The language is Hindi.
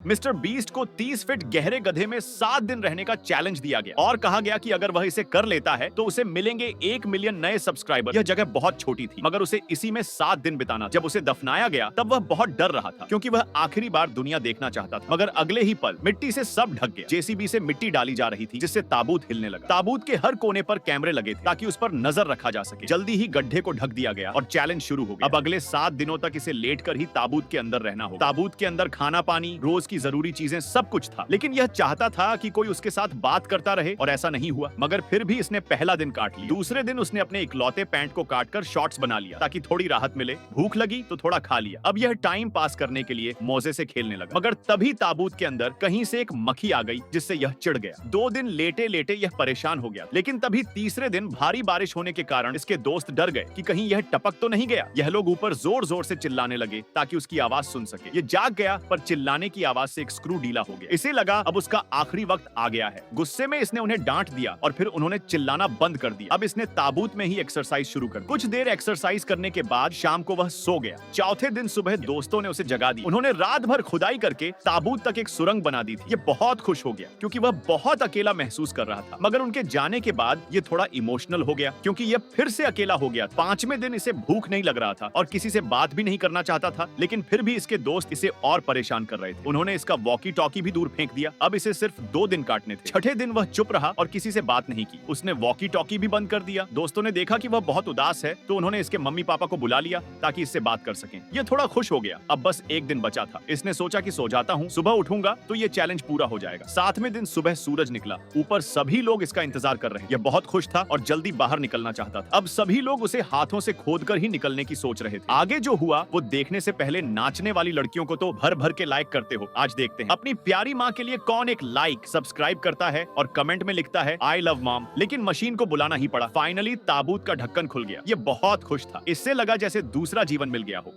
मिस्टर बीस्ट को 30 फीट गहरे गधे में 7 दिन रहने का चैलेंज दिया गया और कहा गया कि अगर वह इसे कर लेता है तो उसे मिलेंगे 1 मिलियन नए सब्सक्राइबर। यह जगह बहुत छोटी थी मगर उसे इसी में 7 दिन बिताना था। जब उसे दफनाया गया तब वह बहुत डर रहा था क्योंकि वह आखिरी बार दुनिया देखना चाहता था, मगर अगले ही पल मिट्टी से सब ढक गया। जेसीबी से मिट्टी डाली जा रही थी जिससे ताबूत हिलने लगा। ताबूत के हर कोने पर कैमरे लगे थे ताकि उस पर नजर रखा जा सके। जल्दी ही गड्ढे को ढक दिया गया और चैलेंज शुरू हो गया। अब अगले 7 दिनों तक इसे लेट कर ही ताबूत के अंदर रहना होगा। ताबूत के अंदर खाना पानी, रोज की जरूरी चीजें, सब कुछ था, लेकिन यह चाहता था कि कोई उसके साथ बात करता रहे और ऐसा नहीं हुआ। मगर फिर भी इसने पहला दिन काट लिया। दूसरे दिन उसने अपने इकलौते पैंट को काटकर शॉर्ट्स बना लिया ताकि थोड़ी राहत मिले। भूख लगी तो थोड़ा खा लिया। अब यह टाइम पास करने के लिए मौजे से खेलने लगा। मगर तभी ताबूत के अंदर कहीं से एक मक्खी आ गई जिससे यह चिढ़ गया। 2 दिन लेटे लेटे यह परेशान हो गया, लेकिन तभी तीसरे दिन भारी बारिश होने के कारण इसके दोस्त डर गए कि कहीं यह टपक तो नहीं गया। यह लोग ऊपर जोर जोर से चिल्लाने लगे ताकि उसकी आवाज सुन सके। ये जाग गया पर चिल्लाने की आवाज से एक स्क्रू ढीला हो गया। इसे लगा अब उसका आखिरी वक्त आ गया है। गुस्से में इसने उन्हें डांट दिया और फिर उन्होंने चिल्लाना बंद कर दिया। अब इसने ताबूत में ही एक्सरसाइज शुरू कर दी। कुछ देर एक्सरसाइज करने के बाद शाम को वह सो गया। चौथे दिन सुबह दोस्तों ने उसे जगा दी। उन्होंने रात भर खुदाई करके ताबूत तक एक सुरंग बना दी थी। ये बहुत खुश हो गया क्योंकि वह बहुत अकेला महसूस कर रहा था। मगर उनके जाने के बाद ये थोड़ा इमोशनल हो गया क्योंकि यह फिर से अकेला हो गया। 5वें दिन इसे भूख नहीं लग रहा था और किसी से बात भी नहीं करना चाहता था, लेकिन फिर भी इसके दोस्त इसे और परेशान कर रहे थे। उन्होंने इसका वॉकी टॉकी भी दूर फेंक दिया। अब इसे सिर्फ 2 दिन काटने थे। छठे दिन वह चुप रहा और किसी से बात नहीं की। उसने वॉकी टॉकी भी बंद कर दिया। दोस्तों ने देखा कि वह बहुत उदास है तो उन्होंने इसके मम्मी पापा को बुला लिया ताकि इससे बात कर सकें। यह थोड़ा खुश हो गया। अब बस 1 दिन बचा था। इसने सोचा कि सो जाता हूँ, सुबह उठूंगा तो ये चैलेंज पूरा हो जाएगा। 7वें दिन सुबह सूरज निकला। ऊपर सभी लोग इसका इंतजार कर रहे हैं। यह बहुत खुश था और जल्दी बाहर निकलना चाहता था। अब सभी लोग उसे हाथों से खोदकर ही निकलने की सोच रहे थे। आगे जो हुआ वो देखने से पहले नाचने वाली लड़कियों को तो भर भर के लाइक करते हो। आज देखते हैं अपनी प्यारी माँ के लिए कौन एक लाइक, सब्सक्राइब करता है और कमेंट में लिखता है आई लव मॉम। लेकिन मशीन को बुलाना ही पड़ा। फाइनली ताबूत का ढक्कन खुल गया। ये बहुत खुश था। इससे लगा जैसे दूसरा जीवन मिल गया हो।